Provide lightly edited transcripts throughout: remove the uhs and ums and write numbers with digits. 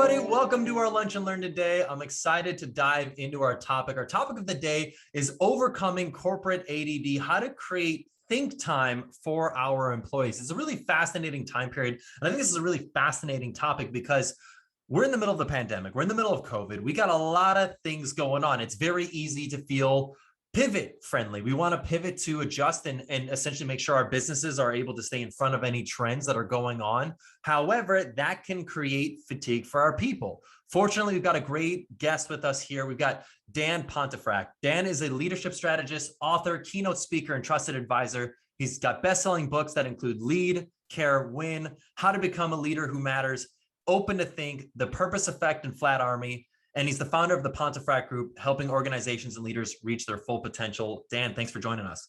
everybody. Welcome to our Lunch and Learn today. I'm excited to dive into our topic. Our topic of the day is overcoming corporate ADD, how to create think time for our employees. It's a really fascinating time period. And I think this is a really fascinating topic because we're in the middle of the pandemic. We're in the middle of COVID. We got a lot of things going on. It's very easy to feel pivot friendly. We want to pivot to adjust and essentially make sure our businesses are able to stay in front of any trends that are going on. However, that can create fatigue for our people. Fortunately, we've got a great guest with us here. We've got Dan Pontefract. Dan is a leadership strategist, author, keynote speaker, and trusted advisor. He's got best-selling books that include Lead, Care, Win, How to Become a Leader Who Matters, Open to Think, The Purpose, Effect, and Flat Army. And he's the founder of the Pontefract Group, helping organizations and leaders reach their full potential. Dan, thanks for joining us.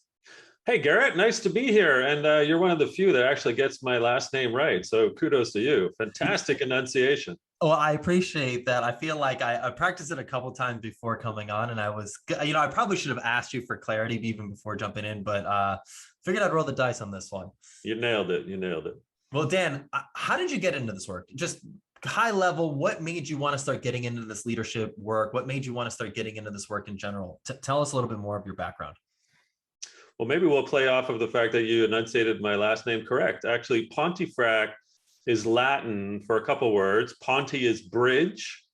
Hey, Garrett, nice to be here. And you're one of the few that actually gets my last name right. So kudos to you. Fantastic enunciation. Well, I appreciate that. I feel like I practiced it a couple of times before coming on, and I was, I probably should have asked you for clarity even before jumping in, but figured I'd roll the dice on this one. You nailed it. You nailed it. Well, Dan, how did you get into this work? Just high level, what made you want to start getting into this leadership work? What made you want to start getting into this work in general? Tell us a little bit more of your background. Well, maybe we'll play off of the fact that you enunciated my last name correct. Actually, Pontefract is Latin for a couple words. Ponte is bridge,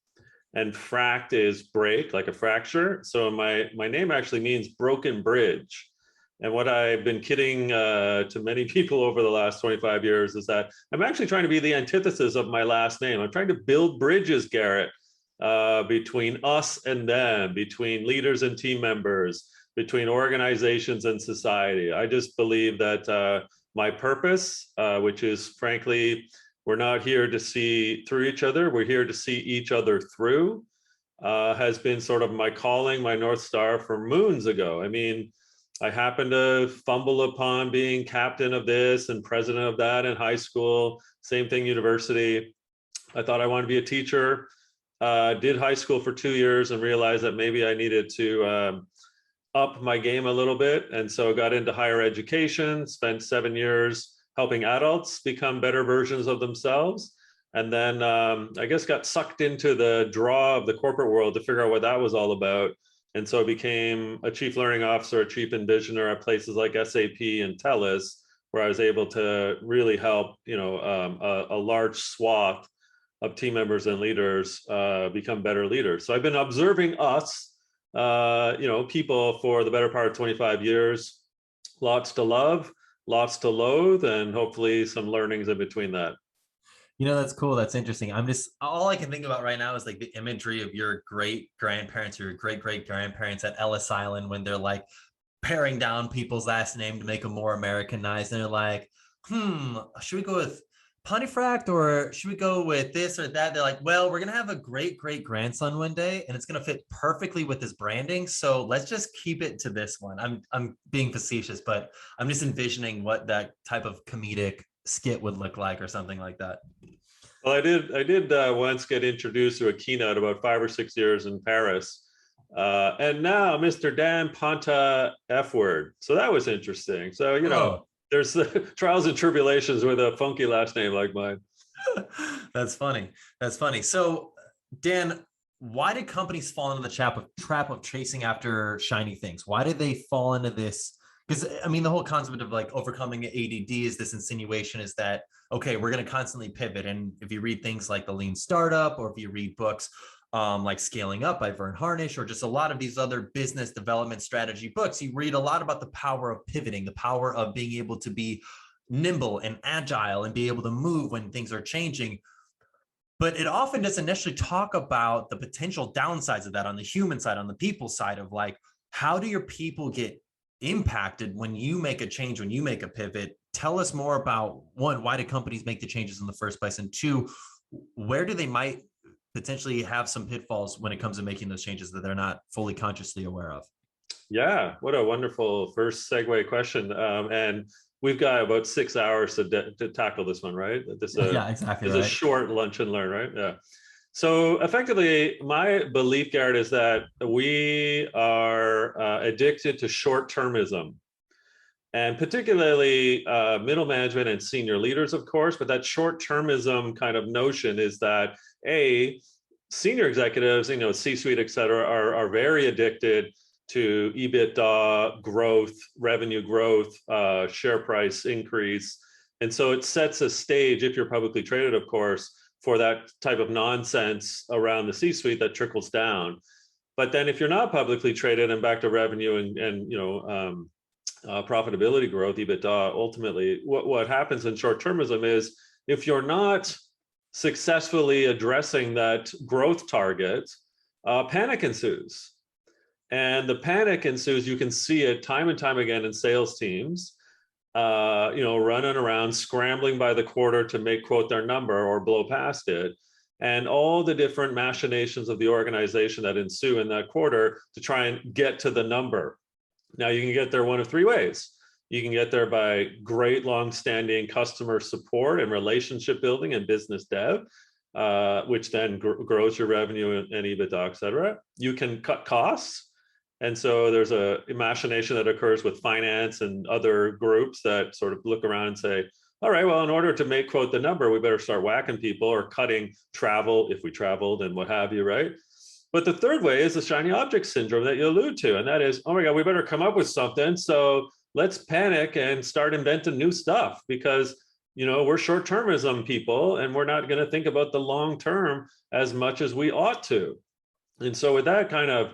and fract is break, like a fracture. So my name actually means broken bridge. And what I've been kidding to many people over the last 25 years is that I'm actually trying to be the antithesis of my last name. I'm trying to build bridges, Garrett, between us and them, between leaders and team members, between organizations and society. I just believe that my purpose, which is frankly, we're not here to see through each other, we're here to see each other through, has been sort of my calling, my North Star for moons ago. I mean, I happened to fumble upon being captain of this and president of that in high school, same thing, university. I thought I wanted to be a teacher, did high school for 2 years and realized that maybe I needed to up my game a little bit. And so got into higher education, spent 7 years helping adults become better versions of themselves. And then I guess got sucked into the draw of the corporate world to figure out what that was all about. And so I became a chief learning officer, a chief envisioner at places like SAP and TELUS, where I was able to really help, a large swath of team members and leaders become better leaders. So I've been observing us, people for the better part of 25 years, lots to love, lots to loathe, and hopefully some learnings in between that. That's cool. That's interesting. All I can think about right now is like the imagery of your great grandparents or your great great grandparents at Ellis Island when they're like paring down people's last name to make them more Americanized. And they're like, should we go with Pontefract or should we go with this or that? They're like, well, we're going to have a great great grandson one day and it's going to fit perfectly with this branding. So let's just keep it to this one. I'm being facetious, but I'm just envisioning what that type of comedic skit would look like or something like that. Well, I did once get introduced to a keynote about 5 or 6 years in Paris. And now Mr. Dan Ponta F word. So that was interesting. So, there's trials and tribulations with a funky last name like mine. That's funny. That's funny. So Dan, why did companies fall into the trap of chasing after shiny things? Why did they fall into this? Because the whole concept of like overcoming ADD is this insinuation is that, okay, we're going to constantly pivot. And if you read things like The Lean Startup, or if you read books like Scaling Up by Vern Harnish, or just a lot of these other business development strategy books, you read a lot about the power of pivoting, the power of being able to be nimble and agile and be able to move when things are changing. But it often doesn't necessarily talk about the potential downsides of that on the human side, on the people side of like, how do your people get impacted when you make a change, when you make a pivot? Tell us more about, one, why do companies make the changes in the first place? And two, where do they might potentially have some pitfalls when it comes to making those changes that they're not fully consciously aware of? Yeah, what a wonderful first segue question. And we've got about 6 hours to tackle this one, right? Yeah, exactly. It's a short lunch and learn, right? Yeah. So effectively, my belief, Garrett, is that we are addicted to short-termism. and particularly middle management and senior leaders, of course. But that short-termism kind of notion is that senior executives, C-suite, et cetera, are very addicted to EBITDA growth, revenue growth, share price increase. And so it sets a stage, if you're publicly traded, of course, for that type of nonsense around the C-suite that trickles down. But then if you're not publicly traded and back to revenue and profitability growth, EBITDA, ultimately, what happens in short-termism is if you're not successfully addressing that growth target, panic ensues. And the panic ensues, you can see it time and time again in sales teams, running around, scrambling by the quarter to make, quote, their number or blow past it. And all the different machinations of the organization that ensue in that quarter to try and get to the number. Now, you can get there one of three ways. You can get there by great long-standing customer support and relationship building and business dev, which then grows your revenue and EBITDA, et cetera. You can cut costs. And so there's a machination that occurs with finance and other groups that sort of look around and say, all right, well, in order to make, quote, the number, we better start whacking people or cutting travel if we traveled and what have you, right? But the third way is the shiny object syndrome that you allude to. And that is, oh my God, we better come up with something. So let's panic and start inventing new stuff because, we're short-termism people and we're not going to think about the long term as much as we ought to. And so with that kind of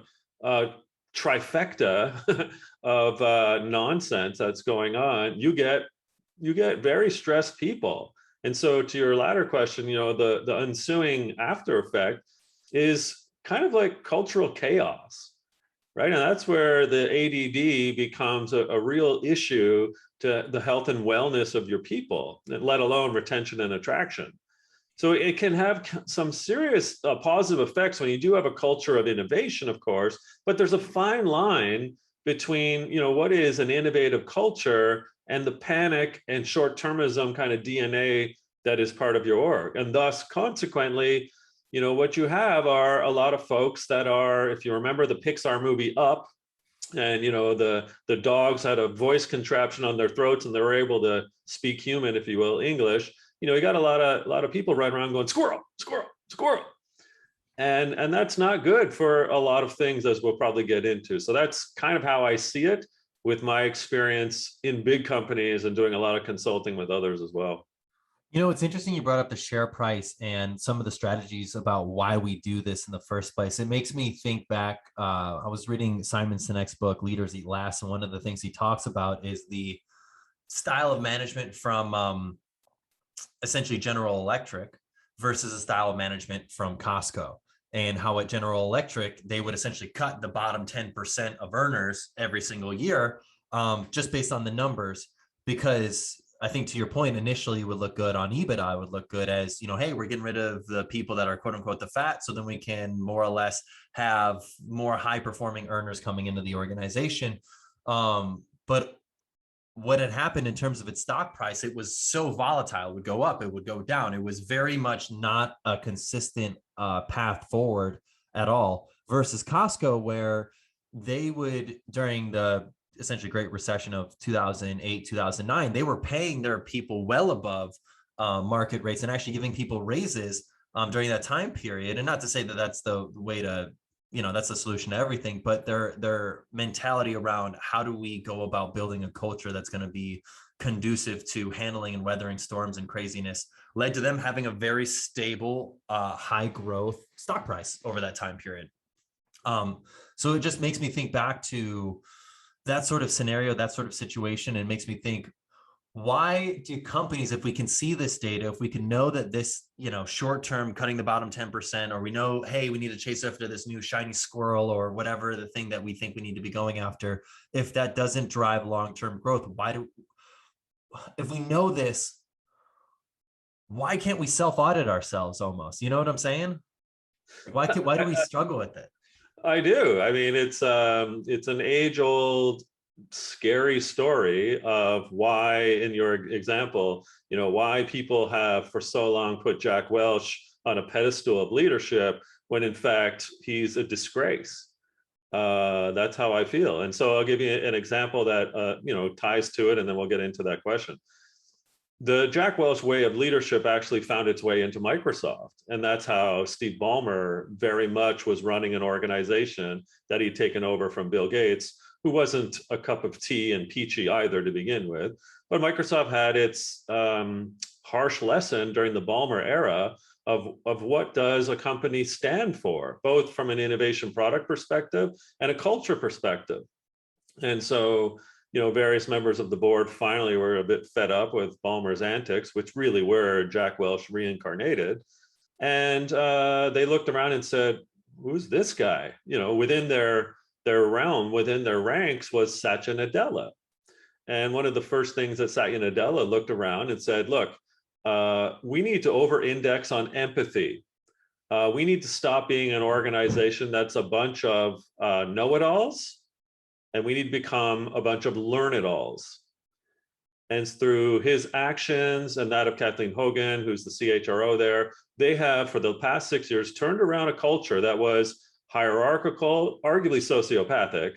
trifecta of nonsense that's going on, you get very stressed people. And so to your latter question, the ensuing after effect is kind of like cultural chaos, right? And that's where the ADD becomes a real issue to the health and wellness of your people, let alone retention and attraction. So it can have some serious positive effects when you do have a culture of innovation, of course, but there's a fine line between, what is an innovative culture and the panic and short-termism kind of DNA that is part of your org. And thus, consequently, what you have are a lot of folks that are, if you remember the Pixar movie Up, and the dogs had a voice contraption on their throats and they were able to speak human, if you will, English. You got a lot of people running around going squirrel, squirrel, squirrel, and that's not good for a lot of things, as we'll probably get into. So that's kind of how I see it with my experience in big companies and doing a lot of consulting with others as well. It's interesting you brought up the share price and some of the strategies about why we do this in the first place. It makes me think back. I was reading Simon Sinek's book, Leaders Eat Last, and one of the things he talks about is the style of management from essentially General Electric versus a style of management from Costco, and how at General Electric, they would essentially cut the bottom 10% of earners every single year, just based on the numbers, because I think to your point, initially it would look good on EBITDA. It would look good as, hey, we're getting rid of the people that are quote unquote the fat. So then we can more or less have more high performing earners coming into the organization. But what had happened in terms of its stock price, it was so volatile. It would go up, it would go down. It was very much not a consistent path forward at all, versus Costco, where they would, during the essentially Great Recession of 2008, 2009, they were paying their people well above market rates and actually giving people raises during that time period. And not to say that that's the way to, that's the solution to everything, but their mentality around how do we go about building a culture that's going to be conducive to handling and weathering storms and craziness led to them having a very stable, high growth stock price over that time period. So it just makes me think back to that sort of scenario, that sort of situation, and makes me think, why do companies, if we can see this data, if we can know that this, short-term cutting the bottom 10%, or we know, hey, we need to chase after this new shiny squirrel or whatever the thing that we think we need to be going after, if that doesn't drive long-term growth, if we know this, why can't we self-audit ourselves almost? You know what I'm saying? Why do we struggle with it? I do. I mean, it's an age-old, scary story of why, in your example, why people have for so long put Jack Welch on a pedestal of leadership when in fact he's a disgrace. That's how I feel. And so I'll give you an example that ties to it, and then we'll get into that question. The Jack Welch way of leadership actually found its way into Microsoft. And that's how Steve Ballmer very much was running an organization that he'd taken over from Bill Gates, who wasn't a cup of tea and peachy either to begin with. But Microsoft had its harsh lesson during the Ballmer era of what does a company stand for, both from an innovation product perspective and a culture perspective. And so, various members of the board finally were a bit fed up with Ballmer's antics, which really were Jack Welch reincarnated. And they looked around and said, who's this guy? Within their realm, within their ranks was Satya Nadella. And one of the first things that Satya Nadella looked around and said, look, we need to over-index on empathy. We need to stop being an organization that's a bunch of know-it-alls, and we need to become a bunch of learn-it-alls. And through his actions and that of Kathleen Hogan, who's the CHRO there, they have, for the past 6 years, turned around a culture that was hierarchical, arguably sociopathic,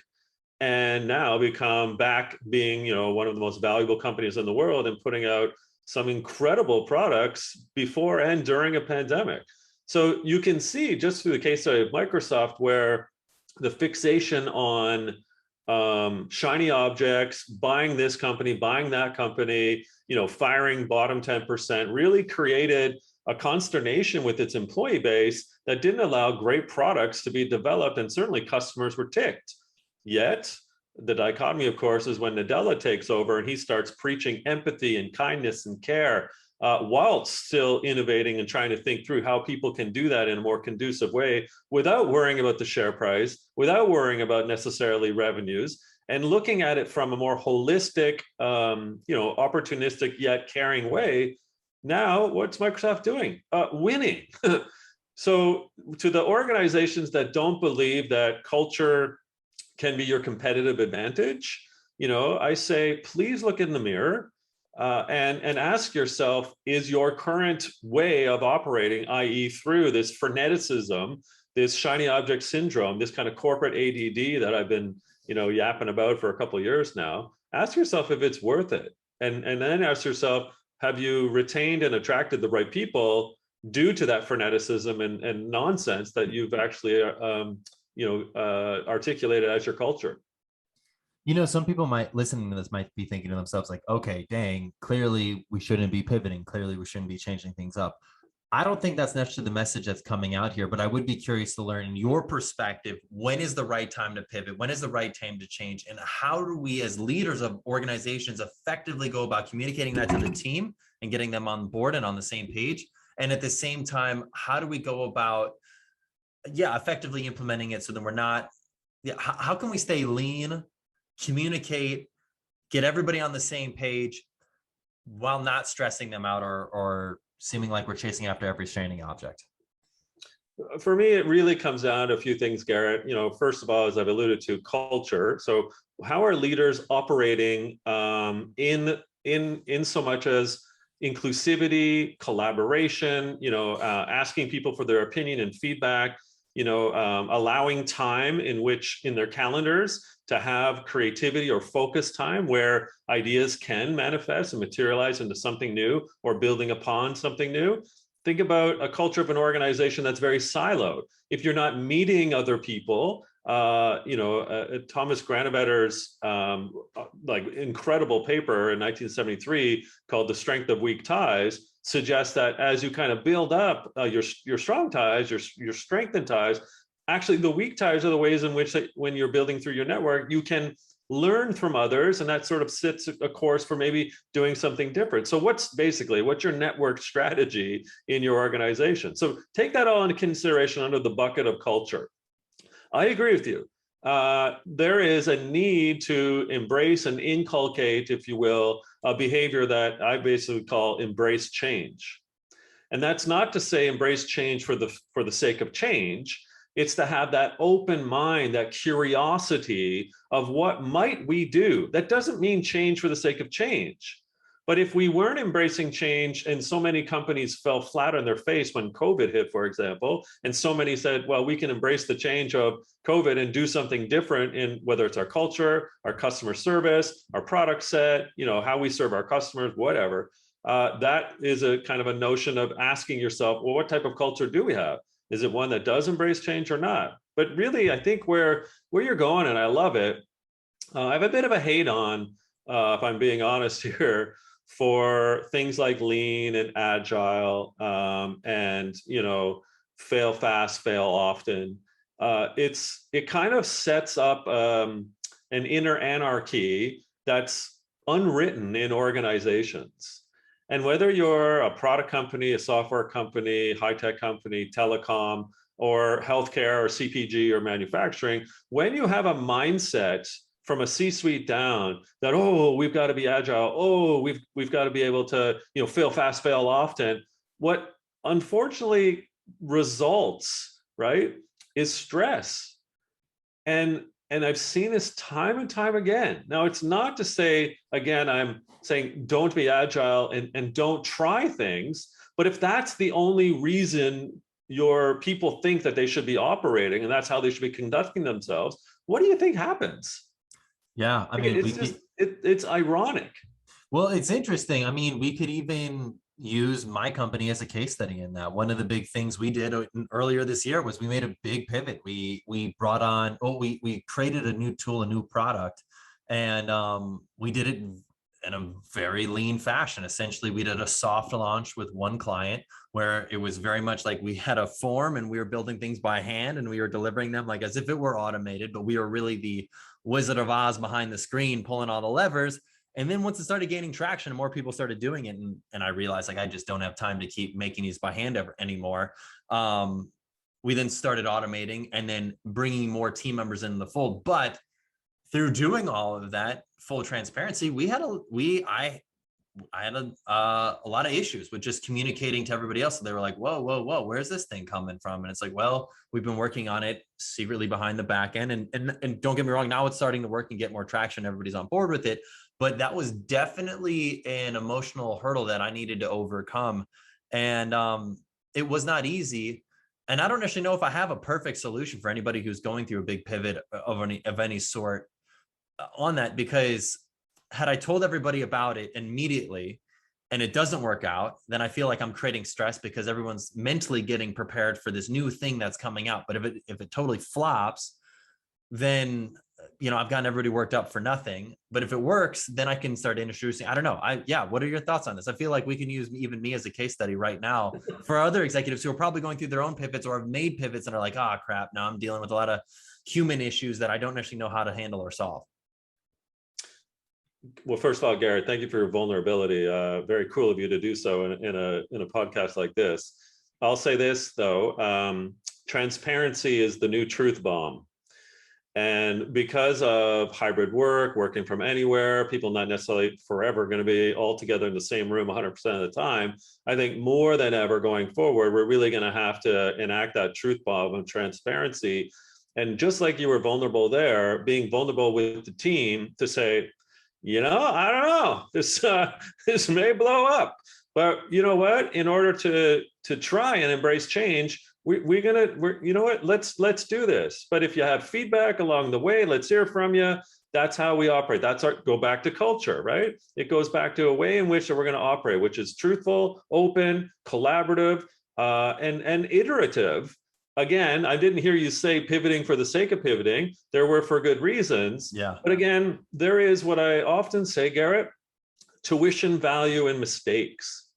and now become back being, one of the most valuable companies in the world and putting out some incredible products before and during a pandemic. So you can see just through the case study of Microsoft, where the fixation on shiny objects, buying this company, buying that company, firing bottom 10%, really created a consternation with its employee base that didn't allow great products to be developed, and certainly customers were ticked. Yet, the dichotomy, of course, is when Nadella takes over and he starts preaching empathy and kindness and care, while still innovating and trying to think through how people can do that in a more conducive way without worrying about the share price, without worrying about necessarily revenues, and looking at it from a more holistic, opportunistic yet caring way. Now, what's Microsoft doing? Winning. So to the organizations that don't believe that culture can be your competitive advantage, I say, please look in the mirror and ask yourself, is your current way of operating, i.e. through this freneticism, this shiny object syndrome, this kind of corporate ADD that I've been, yapping about for a couple of years now, ask yourself if it's worth it. And then ask yourself, have you retained and attracted the right people due to that freneticism and nonsense that you've actually articulated as your culture? Some people listening to this might be thinking to themselves like, okay, dang, clearly we shouldn't be pivoting. Clearly we shouldn't be changing things up. I don't think that's necessarily the message that's coming out here, but I would be curious to learn in your perspective, when is the right time to pivot? When is the right time to change? And how do we as leaders of organizations effectively go about communicating that to the team and getting them on board and on the same page? And at the same time, how do we go about, effectively implementing it so that we're not, how can we stay lean, communicate, get everybody on the same page while not stressing them out or seeming like we're chasing after every shiny object? For me, it really comes down to a few things, Garrett. First of all, as I've alluded to, culture. So how are leaders operating in so much as inclusivity, collaboration, asking people for their opinion and feedback, allowing time in their calendars to have creativity or focus time where ideas can manifest and materialize into something new or building upon something new. Think about a culture of an organization that's very siloed. If you're not meeting other people, Thomas Granovetter's incredible paper in 1973 called "The Strength of Weak Ties" suggests that as you kind of build up your strong ties, your strengthened ties, actually the weak ties are the ways in which when you're building through your network, you can learn from others, and that sort of sets a course for maybe doing something different. So what's your network strategy in your organization? So take that all into consideration under the bucket of culture. I agree with you. There is a need to embrace and inculcate, if you will, a behavior that I basically call embrace change. And that's not to say embrace change for the sake of change. It's to have that open mind, that curiosity of what might we do. That doesn't mean change for the sake of change, But if we weren't embracing change, and so many companies fell flat on their face when COVID hit, for example, and so many said, well, we can embrace the change of COVID and do something different in whether it's our culture, our customer service, our product set, how we serve our customers, whatever. That is a kind of a notion of asking yourself, well, what type of culture do we have? Is it one that does embrace change or not? But really, I think where you're going, and I love it, I have a bit of a hate on, if I'm being honest here, for things like lean and agile, and fail fast, fail often. It kind of sets up an inner anarchy that's unwritten in organizations. And whether you're a product company, a software company, high-tech company, telecom, or healthcare, or CPG, or manufacturing, when you have a mindset from a C-suite down that, oh, we've got to be agile, oh, we've got to be able to fail fast, fail often, what unfortunately results, right, is stress. And I've seen this time and time again. Now, it's not to say, again, I'm saying don't be agile and don't try things, but if that's the only reason your people think that they should be operating and that's how they should be conducting themselves, what do you think happens? Yeah, I mean, it's ironic. Well, it's interesting. I mean, we could even use my company as a case study in that. One of the big things we did earlier this year was we made a big pivot. We brought on, we created a new tool, a new product, and we did it in a very lean fashion. Essentially, we did a soft launch with one client where it was very much like we had a form and we were building things by hand and we were delivering them like as if it were automated, but we were really the Wizard of Oz behind the screen, pulling all the levers. And then once it started gaining traction, more people started doing it. And I realized like, I just don't have time to keep making these by hand anymore. We then started automating and then bringing more team members in the fold. But through doing all of that, full transparency, I had a lot of issues with just communicating to everybody else. So they were like, whoa, where's this thing coming from? And it's like, well, we've been working on it secretly behind the back end. And don't get me wrong, now it's starting to work and get more traction. Everybody's on board with it. But that was definitely an emotional hurdle that I needed to overcome. And it was not easy. And I don't actually know if I have a perfect solution for anybody who's going through a big pivot of any sort on that, because had I told everybody about it immediately and it doesn't work out, then I feel like I'm creating stress because everyone's mentally getting prepared for this new thing that's coming out. But if it totally flops, then I've gotten everybody worked up for nothing. But if it works, then I can start introducing, I don't know. What are your thoughts on this? I feel like we can use even me as a case study right now for other executives who are probably going through their own pivots or have made pivots and are like, crap, now I'm dealing with a lot of human issues that I don't actually know how to handle or solve. Well, first of all, Garrett, thank you for your vulnerability. Very cool of you to do so in a podcast like this. I'll say this though, transparency is the new truth bomb. And because of hybrid work, working from anywhere, people not necessarily forever going to be all together in the same room 100% of the time, I think more than ever going forward, we're really going to have to enact that truth bomb of transparency. And just like you were vulnerable there, being vulnerable with the team to say, I don't know, this may blow up, but you know what? In order to try and embrace change, let's do this. But if you have feedback along the way, let's hear from you. That's how we operate. Go back to culture, right? It goes back to a way in which we're going to operate, which is truthful, open, collaborative, and iterative. Again, I didn't hear you say pivoting for the sake of pivoting. There were for good reasons. Yeah. But again, there is what I often say, Garrett, tuition value in mistakes.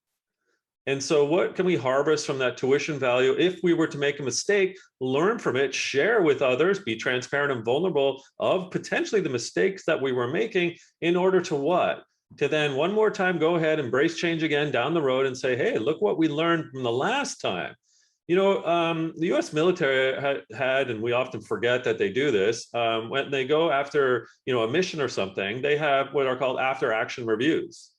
And so what can we harvest from that tuition value? If we were to make a mistake, learn from it, share with others, be transparent and vulnerable of potentially the mistakes that we were making in order to what? To then one more time, go ahead, embrace change again down the road and say, hey, look what we learned from the last time. The U.S. military had, and we often forget that they do this, when they go after, a mission or something, they have what are called after action reviews.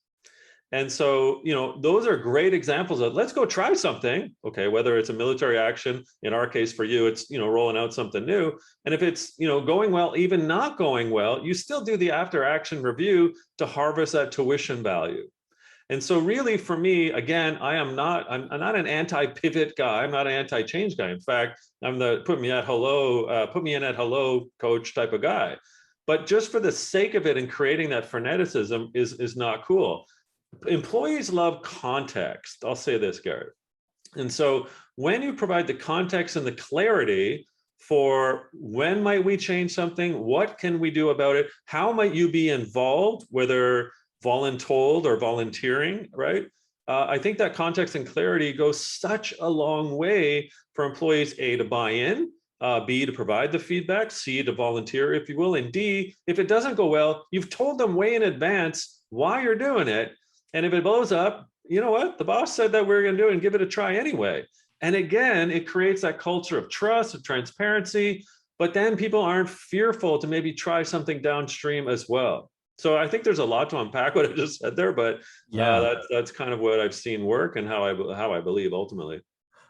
And so, those are great examples of let's go try something. Okay, whether it's a military action, in our case for you, it's, rolling out something new. And if it's, going well, even not going well, you still do the after action review to harvest that tuition value. And so really for me, again, I'm not an anti-pivot guy. I'm not an anti-change guy. In fact, I'm the put me in at hello coach type of guy. But just for the sake of it and creating that freneticism is not cool. Employees love context. I'll say this, Garrett. And so when you provide the context and the clarity for when might we change something, what can we do about it, how might you be involved, whether voluntold or volunteering, right? I think that context and clarity goes such a long way for employees, A, to buy in, B, to provide the feedback, C, to volunteer, if you will, and D, if it doesn't go well, you've told them way in advance why you're doing it. And if it blows up, you know what? The boss said that we are going to do it and give it a try anyway. And again, it creates that culture of trust, of transparency, but then people aren't fearful to maybe try something downstream as well. So I think there's a lot to unpack what I just said there, but that's kind of what I've seen work and how I believe ultimately.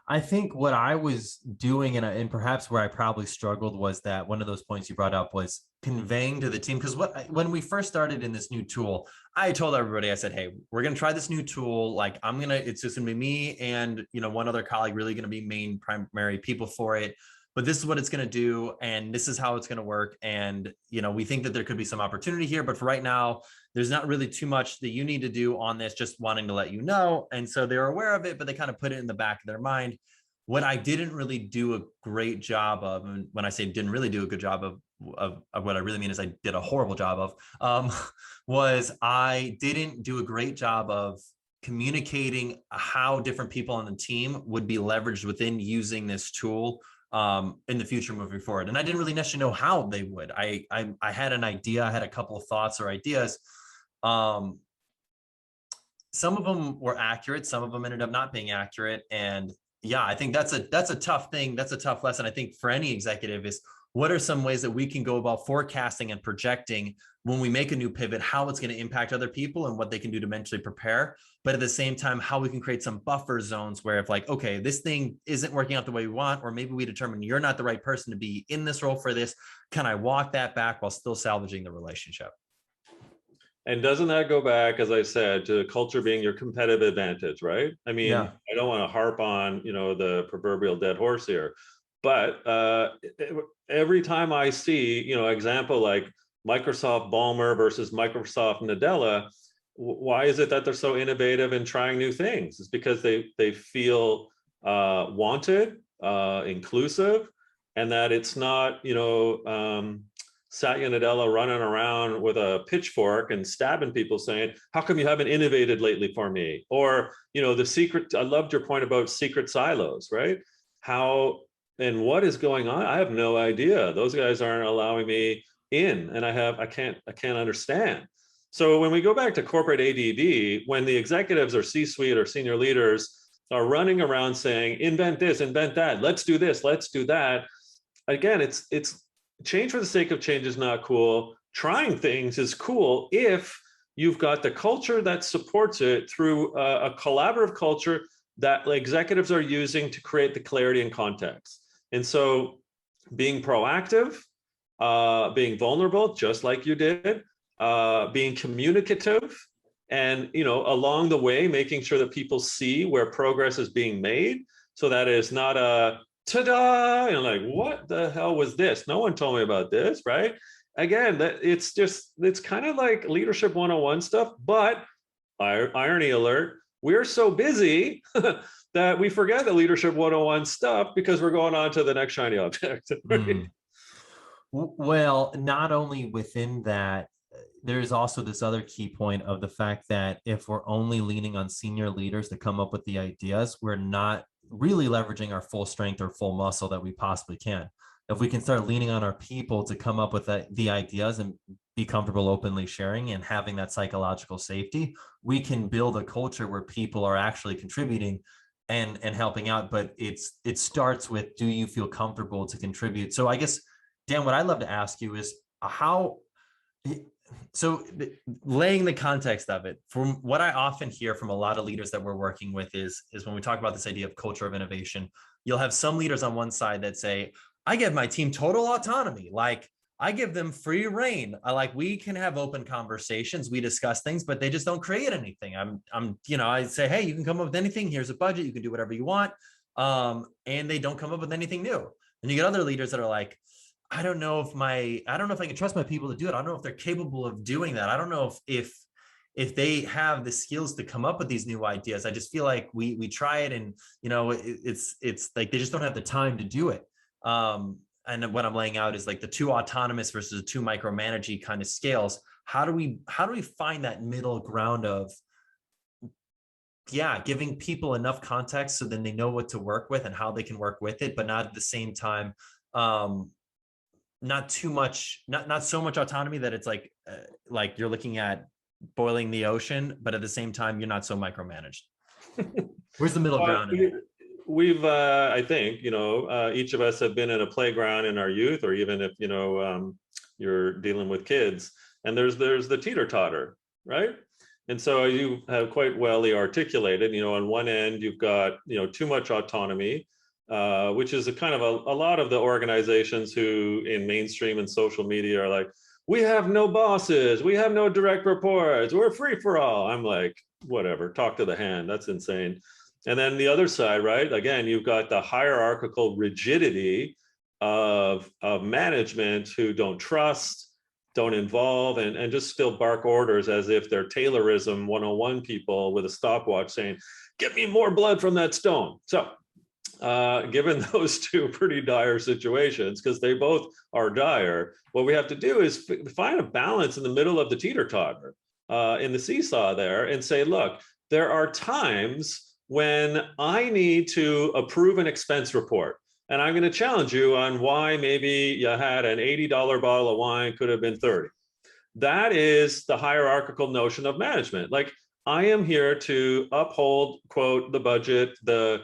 I think what I was doing, and perhaps where I probably struggled, was that one of those points you brought up was conveying to the team. Because when we first started in this new tool, I told everybody, I said, hey, we're going to try this new tool. Like it's just going to be me and, one other colleague really going to be main primary people for it. But this is what it's going to do. And this is how it's going to work. And, we think that there could be some opportunity here. But for right now, there's not really too much that you need to do on this, just wanting to let you know. And so they're aware of it, but they kind of put it in the back of their mind. What I didn't really do a great job of, and when I say didn't really do a good job of what I really mean is I did a horrible job of, was I didn't do a great job of communicating how different people on the team would be leveraged within using this tool in the future moving forward. And I didn't really necessarily know how they would. I had an idea, I had a couple of thoughts or ideas. Some of them were accurate, some of them ended up not being accurate. And yeah, I think that's a tough thing. That's a tough lesson, I think, for any executive, is what are some ways that we can go about forecasting and projecting when we make a new pivot, how it's going to impact other people and what they can do to mentally prepare. But at the same time, how we can create some buffer zones where if like, okay, this thing isn't working out the way we want, or maybe we determine you're not the right person to be in this role for this. Can I walk that back while still salvaging the relationship? And doesn't that go back, as I said, to culture being your competitive advantage, right? I mean, yeah. I don't want to harp on, the proverbial dead horse here, but every time I see, example like Microsoft Ballmer versus Microsoft Nadella, why is it that they're so innovative in trying new things? It's because they feel wanted, inclusive, and that it's not, Satya Nadella running around with a pitchfork and stabbing people saying, how come you haven't innovated lately for me? Or, the secret, I loved your point about secret silos, right? How and what is going on? I have no idea. Those guys aren't allowing me in, and I can't understand. So when we go back to corporate ADD, when the executives or C-suite or senior leaders are running around saying, invent this, invent that, let's do this, let's do that. Again, it's change for the sake of change is not cool. Trying things is cool if you've got the culture that supports it through a collaborative culture that executives are using to create the clarity and context. And so being proactive, being vulnerable, just like you did, being communicative, and along the way, making sure that people see where progress is being made. So that is not a ta-da, like, what the hell was this? No one told me about this, right? Again, it's kind of like leadership 101 stuff, but irony alert, we're so busy that we forget the leadership 101 stuff because we're going on to the next shiny object. Right? Well, not only within that, there's also this other key point of the fact that if we're only leaning on senior leaders to come up with the ideas, we're not really leveraging our full strength or full muscle that we possibly can. If we can start leaning on our people to come up with the ideas and be comfortable openly sharing and having that psychological safety, we can build a culture where people are actually contributing and helping out. But it starts with, do you feel comfortable to contribute? So I guess, Dan, what I'd love to ask you is laying the context of it, from what I often hear from a lot of leaders that we're working with is when we talk about this idea of culture of innovation, you'll have some leaders on one side that say, I give my team total autonomy. Like, I give them free reign. We can have open conversations. We discuss things, but they just don't create anything. I say, hey, you can come up with anything. Here's a budget. You can do whatever you want. And they don't come up with anything new. And you get other leaders that are like, I don't know if I can trust my people to do it. I don't know if they're capable of doing that. I don't know if they have the skills to come up with these new ideas. I just feel like we try it, and it's like they just don't have the time to do it. And what I'm laying out is like the two autonomous versus the two micromanaging kind of scales. How do we find that middle ground of, giving people enough context so then they know what to work with and how they can work with it, but not at the same time, not too much, not so much autonomy that it's like you're looking at boiling the ocean, but at the same time, you're not so micromanaged. Where's the middle ground in it? We've, I think, each of us have been in a playground in our youth, or even if, you're dealing with kids, and there's the teeter-totter, right? And so you have quite well articulated, on one end, you've got, too much autonomy, which is a kind of a lot of the organizations who in mainstream and social media are like, we have no bosses, we have no direct reports, we're free for all. I'm like, whatever, talk to the hand, that's insane. And then the other side, right? Again, you've got the hierarchical rigidity of management who don't trust, don't involve, and just still bark orders as if they're Taylorism 101 people with a stopwatch saying, get me more blood from that stone. So given those two pretty dire situations, because they both are dire, what we have to do is find a balance in the middle of the teeter-totter, in the seesaw there, and say, look, there are times when I need to approve an expense report. And I'm going to challenge you on why maybe you had an $80 bottle of wine could have been 30. That is the hierarchical notion of management. Like, I am here to uphold, quote, the budget, the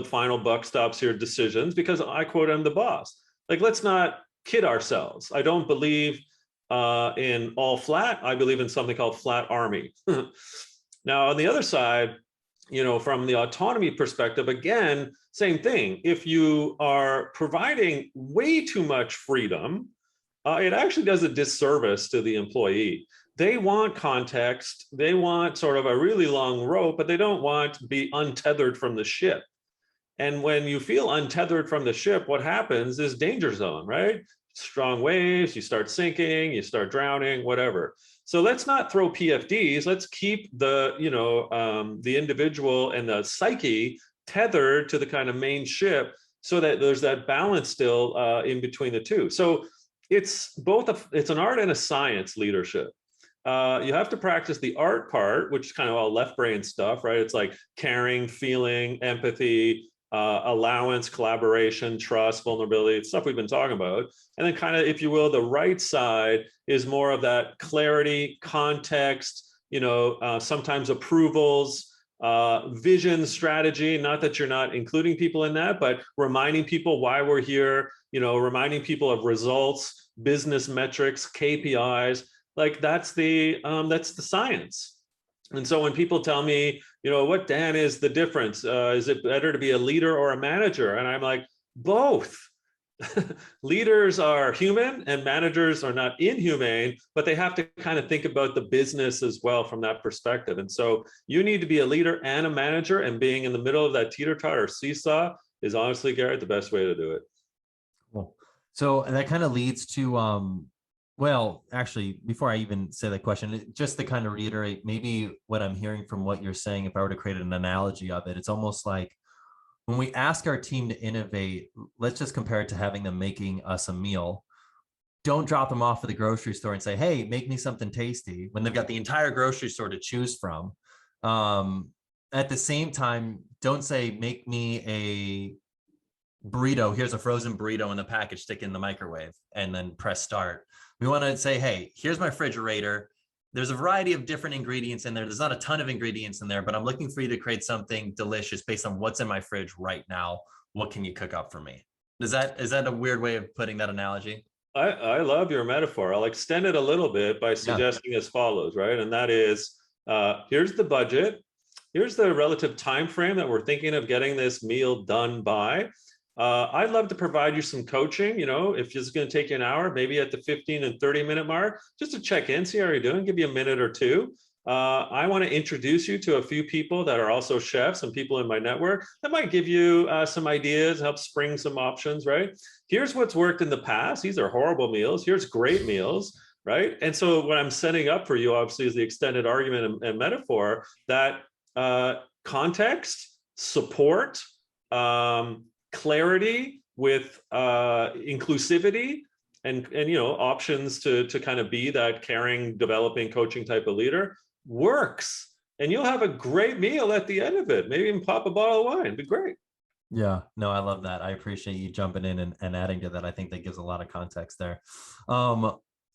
final buck stops here decisions, because I, quote, I'm the boss. Like, let's not kid ourselves. I don't believe in all flat. I believe in something called flat army. Now, on the other side, from the autonomy perspective, again, same thing. If you are providing way too much freedom, it actually does a disservice to the employee. They want context. They want sort of a really long rope, but they don't want to be untethered from the ship. And when you feel untethered from the ship, what happens is danger zone, right? Strong waves, you start sinking, you start drowning, whatever. So let's not throw PFDs. Let's keep the individual and the psyche tethered to the kind of main ship, so that there's that balance still in between the two. So it's it's an art and a science, leadership. You have to practice the art part, which is kind of all left brain stuff, right? It's like caring, feeling, empathy, allowance, collaboration, trust, vulnerability, it's stuff we've been talking about. And then kind of, if you will, the right side is more of that clarity, context, sometimes approvals, vision, strategy, not that you're not including people in that, but reminding people why we're here, reminding people of results, business metrics, KPIs, like that's the science. And so when people tell me, what, Dan, is the difference? Is it better to be a leader or a manager? And I'm like, both. Leaders are human and managers are not inhumane, but they have to kind of think about the business as well from that perspective. And so you need to be a leader and a manager, and being in the middle of that teeter-totter seesaw is honestly, Garrett, the best way to do it. Cool. So that kind of leads to, well, actually, before I even say that question, just to kind of reiterate maybe what I'm hearing from what you're saying, if I were to create an analogy of it, it's almost like when we ask our team to innovate, let's just compare it to having them making us a meal. Don't drop them off at the grocery store and say, hey, make me something tasty, when they've got the entire grocery store to choose from. At the same time, don't say, make me a burrito. Here's a frozen burrito in the package, stick it in the microwave, and then press start. We want to say, hey, here's my refrigerator. There's a variety of different ingredients in there. There's not a ton of ingredients in there, but I'm looking for you to create something delicious based on what's in my fridge right now. What can you cook up for me? Is that a weird way of putting that analogy? I love your metaphor. I'll extend it a little bit by suggesting as follows, right? And that is, here's the budget. Here's the relative time frame that we're thinking of getting this meal done by. I'd love to provide you some coaching, if it's going to take you an hour, maybe at the 15 and 30-minute mark, just to check in, see how you're doing, give you a minute or two. I want to introduce you to a few people that are also chefs and people in my network that might give you some ideas, help spring some options, right? Here's what's worked in the past. These are horrible meals. Here's great meals, right? And so what I'm setting up for you, obviously, is the extended argument and metaphor that context, support, clarity with inclusivity and options to kind of be that caring, developing, coaching type of leader works, and you'll have a great meal at the end of it. Maybe even pop a bottle of wine. It'd be great. Yeah, no, I love that. I appreciate you jumping in and adding to that. I think that gives a lot of context there.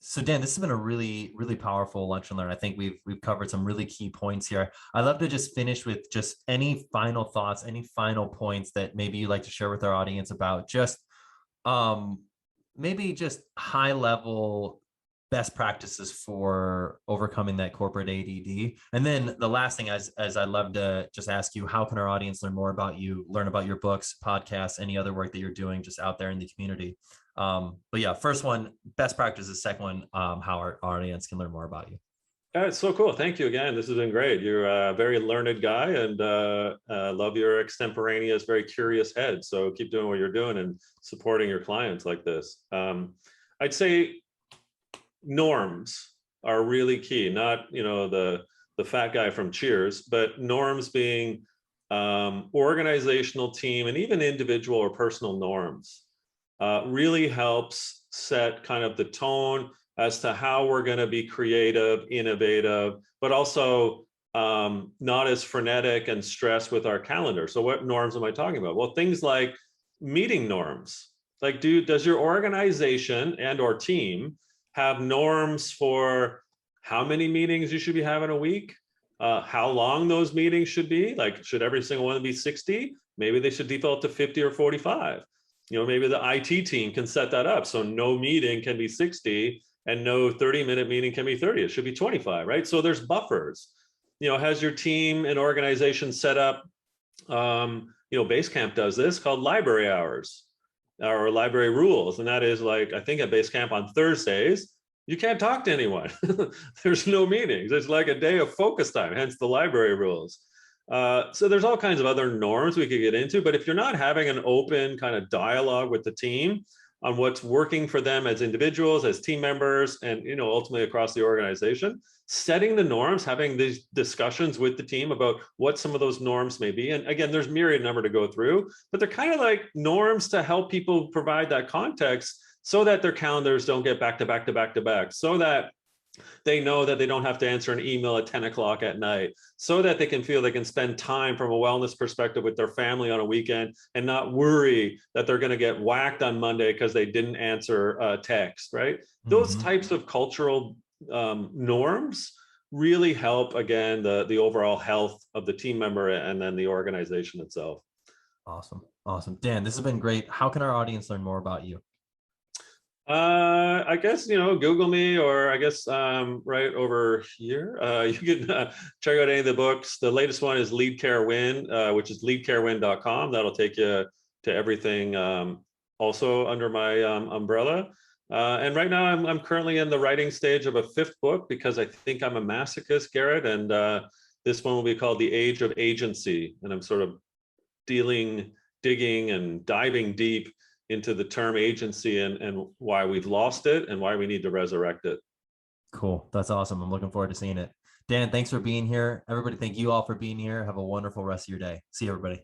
So Dan, this has been a really, really powerful lunch and learn. I think we've covered some really key points here. I'd love to just finish with just any final thoughts, any final points that maybe you'd like to share with our audience about just maybe just high level best practices for overcoming that corporate ADD. And then the last thing, as I'd love to just ask you, how can our audience learn more about you, learn about your books, podcasts, any other work that you're doing just out there in the community? But yeah, first one, best practices. Second one, how our audience can learn more about you. It's so cool. Thank you again. This has been great. You're a very learned guy, and love your extemporaneous, very curious head. So keep doing what you're doing and supporting your clients like this. I'd say norms are really key. Not the fat guy from Cheers, but norms being organizational, team, and even individual or personal norms really helps set kind of the tone as to how we're going to be creative, innovative, but also not as frenetic and stressed with our calendar. So what norms am I talking about? Well, things like meeting norms. Like, does your organization and or team have norms for how many meetings you should be having a week? How long those meetings should be? Like, should every single one be 60? Maybe they should default to 50 or 45. Maybe the IT team can set that up. So no meeting can be 60 and no 30-minute meeting can be 30. It should be 25, right? So there's buffers. Has your team and organization set up, Basecamp does this, called library hours or library rules. And that is like, I think at Basecamp on Thursdays, you can't talk to anyone. There's no meetings. It's like a day of focus time, hence the library rules. So there's all kinds of other norms we could get into, but if you're not having an open kind of dialogue with the team on what's working for them as individuals, as team members, and ultimately across the organization, setting the norms, having these discussions with the team about what some of those norms may be. And again, there's myriad number to go through, but they're kind of like norms to help people provide that context so that their calendars don't get back to back to back to back, so that they know that they don't have to answer an email at 10 o'clock at night, so that they can feel they can spend time from a wellness perspective with their family on a weekend and not worry that they're going to get whacked on Monday because they didn't answer a text, right? Mm-hmm. Those types of cultural norms really help, again, the overall health of the team member and then the organization itself. Awesome. Awesome. Dan, this has been great. How can our audience learn more about you? I guess, Google me, or I guess right over here. You can check out any of the books. The latest one is Lead Care Win, which is leadcarewin.com. That'll take you to everything also under my umbrella. And right now I'm currently in the writing stage of a 5th book because I think I'm a masochist, Garrett. And this one will be called The Age of Agency. And I'm sort of digging and diving deep into the term agency and why we've lost it and why we need to resurrect it. Cool. That's awesome. I'm looking forward to seeing it. Dan, thanks for being here. Everybody, thank you all for being here. Have a wonderful rest of your day. See you, everybody.